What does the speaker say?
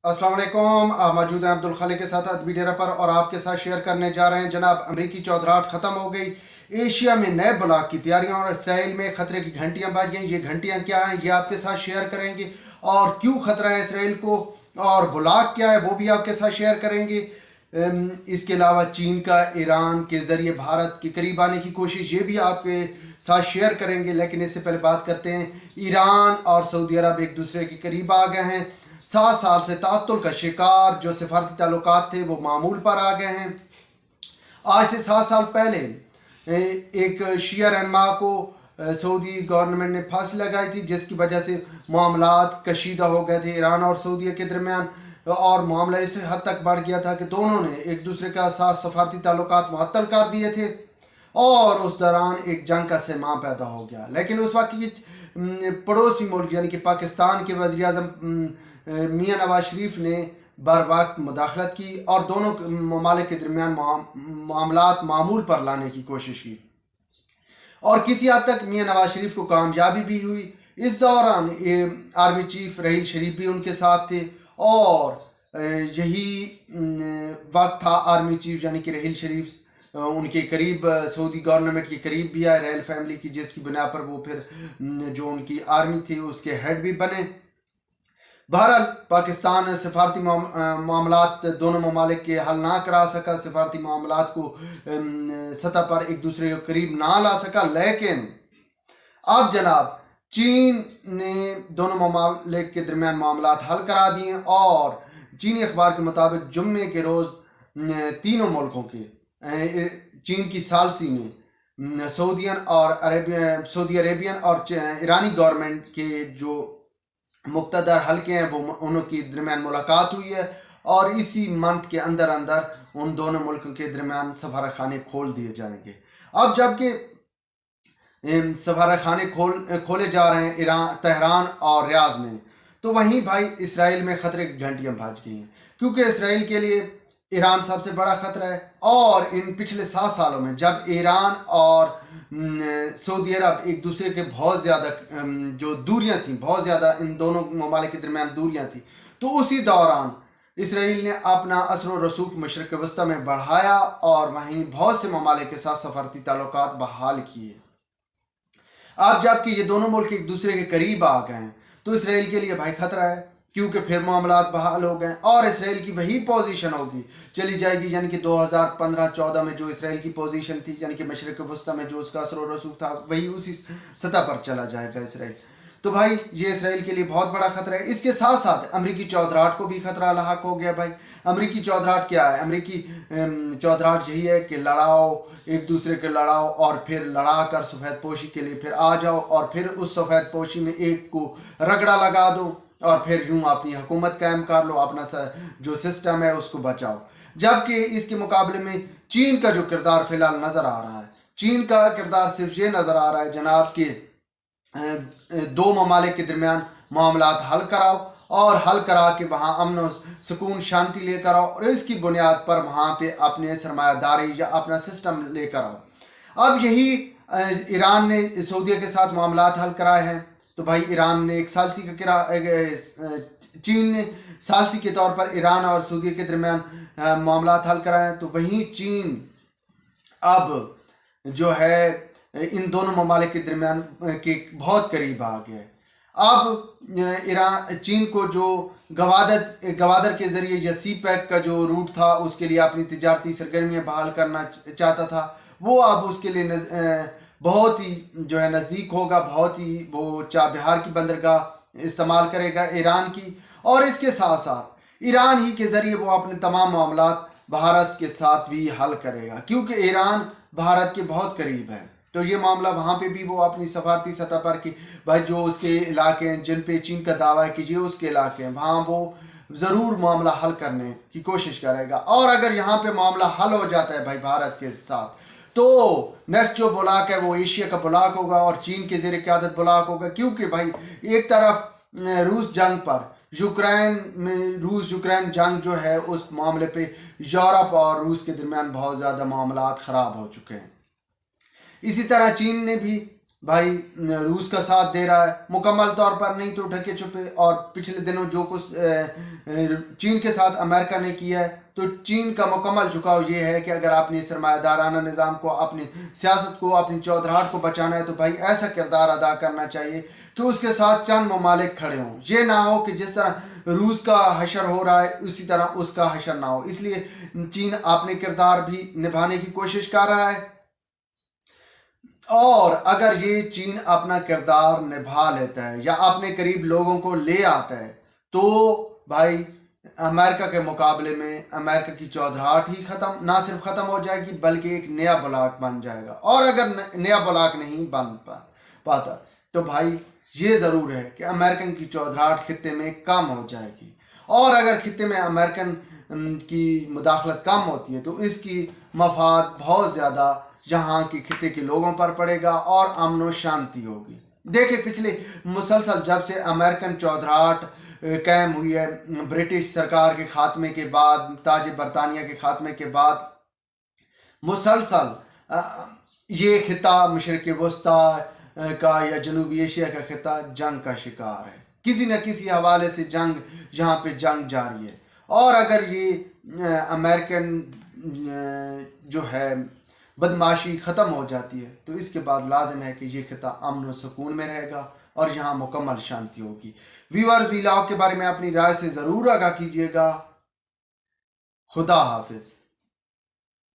अस्सलाम वालेकुम। आप मौजूद हैं अब्दुल खालिक के साथ अदबी डेरा पर और आपके साथ शेयर करने जा रहे हैं जनाब अमरीकी चौधराहट ख़त्म हो गई। एशिया में नए ब्लॉक की तैयारियां और इसराइल में खतरे की घंटियां बज गई। ये घंटियां क्या हैं ये आपके साथ शेयर करेंगे और क्यों खतरा है इसराइल को, और ब्लॉक क्या है वो भी आपके साथ शेयर करेंगे। इसके अलावा चीन का ईरान के ज़रिए भारत के करीब आने की कोशिश ये भी आपके साथ शेयर करेंगे। लेकिन इससे पहले बात करते हैं, ईरान और सऊदी अरब एक दूसरे के करीब आ गए हैं। 7 साल से तातुल का शिकार जो सिफारती ताल्लुकात थे वो मामूल पर आ गए हैं। आज से 7 साल पहले एक शिया रहनुमा को सऊदी गवर्नमेंट ने फांसी लगाई थी, जिसकी वजह से मामलात कशीदा हो गए थे ईरान और सऊदी के दरमियान। और मामला इस हद तक बढ़ गया था कि दोनों ने एक दूसरे का साथ सफारती ताल्लुकात मुअत्तल कर दिए थे और उस दौरान एक जंग का समा पैदा हो गया। लेकिन उस वक्त की पड़ोसी मुल्क यानी कि पाकिस्तान के वज़ीर आज़म मियाँ नवाज शरीफ ने बर वक्त मुदाखलत की और दोनों ममालिक के दरमियान मामलात मामूल पर लाने की कोशिश की और किसी हद तक मियाँ नवाज शरीफ को कामयाबी भी हुई। इस दौरान आर्मी चीफ रहील शरीफ भी उनके साथ थे और यही वक्त था आर्मी चीफ यानी कि रहील शरीफ उनके करीब, सऊदी गवर्नमेंट के करीब भी आए रॉयल फैमिली की, जिसकी बुनियाद पर वो फिर जो उनकी आर्मी थी उसके हेड भी बने। बहरहाल पाकिस्तान सिफारती मामलात दोनों ममालिक के हल ना करा सका, सिफारती मामलात को सतह पर एक दूसरे के करीब ना ला सका। लेकिन अब जनाब चीन ने दोनों ममालिक के दरमियान मामलात हल करा दिए और चीनी अखबार के मुताबिक जुम्मे के रोज़ तीनों मुल्कों के चीन की सालसी में सऊदी अरेबियन और ईरानी गवर्नमेंट के जो मुक़्तदर हल्के हैं वो उनके दरमियान मुलाकात हुई है और इसी मंथ के अंदर अंदर उन दोनों मुल्कों के दरमियान सफारत खाने खोल दिए जाएंगे। अब जबकि सफारत खाने खोले जा रहे हैं तेहरान और रियाज में, तो वहीं भाई इसराइल में खतरे की घंटियां बज गई हैं, क्योंकि इसराइल के लिए ईरान सबसे बड़ा खतरा है। और इन पिछले 7 सालों में जब ईरान और सऊदी अरब एक दूसरे के बहुत ज़्यादा जो दूरियां थी, बहुत ज़्यादा इन दोनों ममालिक के दरमियान दूरियां थी, तो उसी दौरान इसराइल ने अपना असर व रसूख मशरक़ वस्ती में बढ़ाया और वहीं बहुत से ममालिक के साथ सफारती ताल्लुकात बहाल किए। अब जबकि ये दोनों मुल्क एक दूसरे के करीब आ गए हैं तो इसराइल के लिए भाई खतरा है, क्योंकि फिर मामलात बहाल हो गए और इसराइल की वही पोजीशन होगी चली जाएगी, यानी कि 2015-14 में जो इसराइल की पोजीशन थी, यानी कि मशरक़ वस्ती में जो उसका असर रसूख था, वही उसी सतह पर चला जाएगा इसराइल। तो भाई ये इसराइल के लिए बहुत बड़ा खतरा है। इसके साथ साथ अमरीकी चौधराहट को भी खतरा लाहक हो गया। भाई अमरीकी चौधराहट क्या है? अमरीकी चौधराहट यही है कि लड़ाओ, एक दूसरे के लड़ाओ और फिर लड़ा कर सफ़ेद पोशी के लिए फिर आ जाओ और फिर उस सफ़ेद पोशी में एक को रगड़ा लगा दो और फिर यूँ अपनी हुकूमत कायम कर लो, अपना जो सिस्टम है उसको बचाओ। जबकि इसके मुकाबले में चीन का जो किरदार फिलहाल नज़र आ रहा है, चीन का किरदार सिर्फ ये नज़र आ रहा है जनाब कि दो ममालिक के दरमियान मामलात हल कराओ और हल करा के वहाँ अमन सुकून शांति लेकर आओ और इसकी बुनियाद पर वहाँ पे अपने सरमायादारी या अपना सिस्टम लेकर आओ। अब यही ईरान ने सऊदी के साथ मामलात हल कराए हैं, तो भाई ईरान ने एक सालसी का चीन ने सालसी के तौर पर ईरान और सऊदी के दरमियान मामलात हल कराए हैं। तो वहीं चीन अब जो है इन दोनों ममालिक के दरमियान के बहुत करीब आ गया है। अब चीन को जो गवादर के ज़रिए या सी पैक का जो रूट था उसके लिए अपनी तिजारती सरगर्मियाँ बहाल करना चाहता था, वो अब उसके लिए बहुत ही जो है नज़दीक होगा, बहुत ही वो चाबहार की बंदरगाह इस्तेमाल करेगा ईरान की, और इसके साथ साथ ईरान ही के ज़रिए वो अपने तमाम मामलात भारत के साथ भी हल करेगा, क्योंकि ईरान भारत के बहुत करीब है। तो ये मामला वहाँ पे भी वो अपनी सफारती सतह पर कि भाई जो उसके इलाके हैं जिन पे चीन का दावा है कि ये उसके इलाके हैं, वहाँ वो ज़रूर मामला हल करने की कोशिश करेगा। और अगर यहाँ पे मामला हल हो जाता है भाई भारत के साथ, तो नेक्स्ट जो ब्लॉक है वो एशिया का ब्लॉक होगा और चीन के ज़ेर क़यादत ब्लॉक होगा। क्योंकि भाई एक तरफ रूस जंग पर रूस यूक्रेन जंग जो है उस मामले पे यूरोप और रूस के दरमियान बहुत ज़्यादा मामलात ख़राब हो चुके हैं। इसी तरह चीन ने भी भाई रूस का साथ दे रहा है, मुकम्मल तौर पर नहीं तो ढके छुपे। और पिछले दिनों जो कुछ चीन के साथ अमेरिका ने किया है, तो चीन का मुकम्मल झुकाव ये है कि अगर अपनी सरमायादाराना निज़ाम को, अपनी सियासत को, अपनी चौधराहट को बचाना है, तो भाई ऐसा किरदार अदा करना चाहिए कि उसके साथ चंद ममालिक खड़े हों। ये ना हो कि जिस तरह रूस का हशर हो रहा है उसी तरह उसका हशर ना हो। इसलिए चीन अपने किरदार भी निभाने की कोशिश कर रहा है, और अगर ये चीन अपना किरदार निभा लेता है या अपने करीब लोगों को ले आता है, तो भाई अमेरिका के मुकाबले में अमेरिका की चौधराहट ही ख़त्म, ना सिर्फ ख़त्म हो जाएगी बल्कि एक नया ब्लॉक बन जाएगा। और अगर नया ब्लॉक नहीं बन पाता तो भाई ये ज़रूर है कि अमेरिकन की चौधराहट खित्ते में कम हो जाएगी। और अगर खित्ते में अमेरिकन की मुदाखलत कम होती है तो इसकी मफाद बहुत ज़्यादा यहाँ के खित्ते के लोगों पर पड़ेगा और अमन व शांति होगी। देखिए, पिछले मुसलसल जब से अमेरिकन चौधराहट कायम हुई है, ब्रिटिश सरकार के खात्मे के बाद, ताज बरतानिया के खात्मे के बाद, मुसलसल ये खिता मशरिक़ वस्ता का या जनूबी एशिया का खिता जंग का शिकार है। किसी न किसी हवाले से जंग, यहाँ पे जंग जारी है। और अगर ये अमेरिकन जो है बदमाशी ख़त्म हो जाती है तो इसके बाद लाजिम है कि ये खिता अमन व सुकून में रहेगा और यहाँ मुकम्मल शांति होगी। व्यूअर्स, व्लॉग के बारे में अपनी राय से ज़रूर आगाह कीजिएगा। खुदा हाफिज़।